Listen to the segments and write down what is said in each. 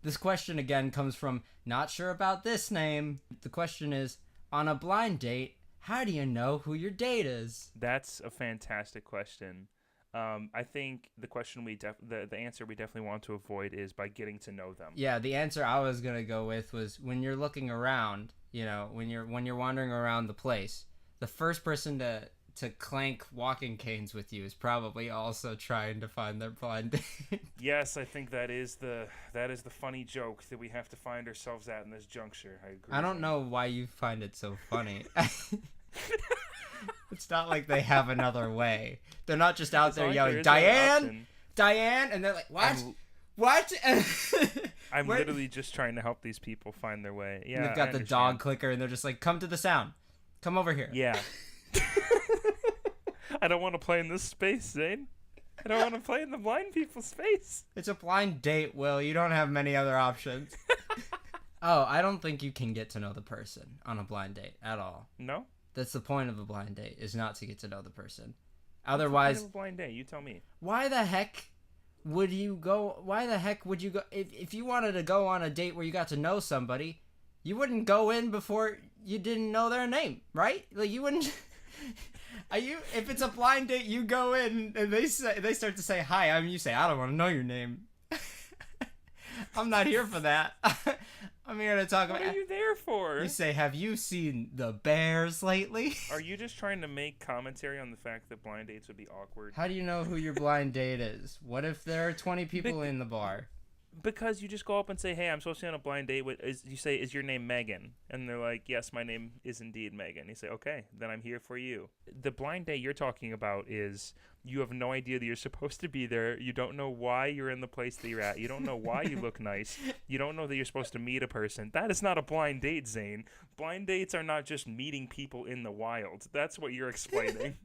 This question again comes from not sure about this name. The question is, on a blind date, how do you know who your date is? That's a fantastic question. I think the question the answer we definitely want to avoid is by getting to know them. Yeah, the answer I was gonna go with was when you're looking around. When you're wandering around the place, the first person to clank walking canes with you is probably also trying to find their blind date. Yes, I think that is the funny joke that we have to find ourselves at in this juncture. I agree. I don't know why you find it so funny. It's not like they have another way. They're not just out there yelling, Diane! Diane! And they're like, what? What? I'm literally just trying to help these people find their way. Yeah, they've got the dog clicker and they're just like, come to the sound. Come over here. Yeah. I don't want to play in this space, Zane. I don't want to play in the blind people's space. It's a blind date, Will. You don't have many other options. Oh, I don't think you can get to know the person on a blind date at all. No? That's the point of a blind date, is not to get to know the person. Otherwise, what's the point of a blind date? You tell me. Why the heck would you go? If you wanted to go on a date where you got to know somebody, you wouldn't go in before you didn't know their name, right? Like you wouldn't. If it's a blind date, you go in and they start to say hi. You say, I don't want to know your name. I'm not here for that. I'm here to talk about. What are you there for? You say, have you seen the Bears lately? Are you just trying to make commentary on the fact that blind dates would be awkward? How do you know who your blind date is? What if there are 20 people in the bar? Because you just go up and say, hey, I'm supposed to be on a blind date. You say, is your name Megan? And they're like, yes, my name is indeed Megan. You say, okay, then I'm here for you. The blind date you're talking about is you have no idea that you're supposed to be there. You don't know why you're in the place that you're at. You don't know why you look nice. You don't know that you're supposed to meet a person. That is not a blind date, Zane. Blind dates are not just meeting people in the wild. That's what you're explaining.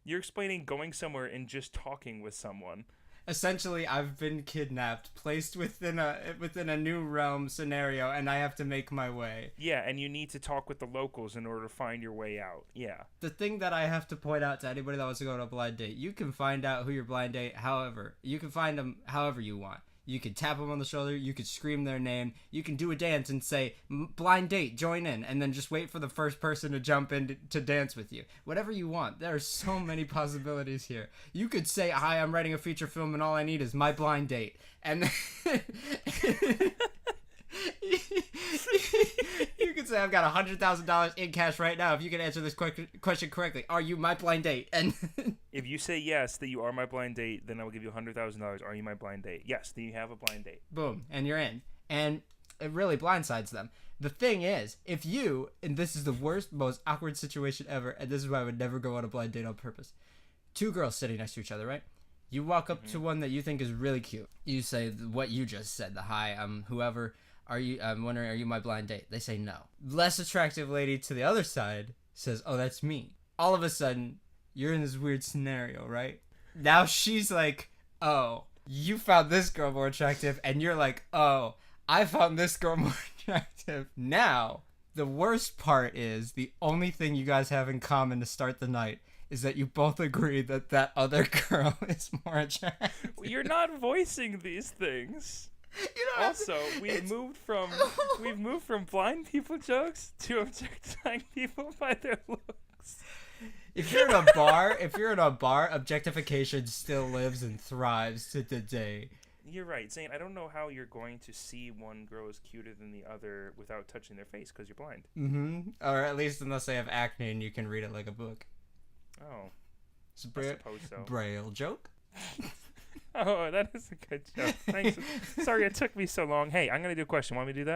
You're explaining going somewhere and just talking with someone. Essentially, I've been kidnapped, placed within a new realm scenario, and I have to make my way. Yeah, and you need to talk with the locals in order to find your way out. Yeah. The thing that I have to point out to anybody that wants to go on a blind date, you can find out who your blind date, you can find them however you want. You can tap them on the shoulder, you could scream their name, you can do a dance and say, blind date, join in, and then just wait for the first person to jump in to dance with you. Whatever you want. There are so many possibilities here. You could say, hi, I'm writing a feature film and all I need is my blind date. And then you could say, I've got $100,000 in cash right now if you can answer this question correctly. Are you my blind date? And if you say yes, that you are my blind date, then I will give you $100,000. Are you my blind date? Yes, then you have a blind date. Boom, and you're in. And it really blindsides them. The thing is, and this is the worst, most awkward situation ever, and this is why I would never go on a blind date on purpose. Two girls sitting next to each other, right? You walk up to one that you think is really cute. You say what you just said, the hi, whoever. I'm wondering, are you my blind date? They say no. Less attractive lady to the other side says, oh, that's me. All of a sudden, you're in this weird scenario, right? Now she's like, oh, you found this girl more attractive, and you're like, oh, I found this girl more attractive. Now, the worst part is the only thing you guys have in common to start the night is that you both agree that that other girl is more attractive. You're not voicing these things. Also, we've moved from blind people jokes to objectifying people by their looks. If you're in a bar, objectification still lives and thrives to the day. You're right, Zane. I don't know how you're going to see one girl is cuter than the other without touching their face because you're blind. Mm-hmm. Or at least unless they have acne and you can read it like a book. Oh. It's a suppose so. Braille joke. Oh, that is a good joke. Thanks. Sorry it took me so long. Hey, I'm going to do a question. Want me to do that?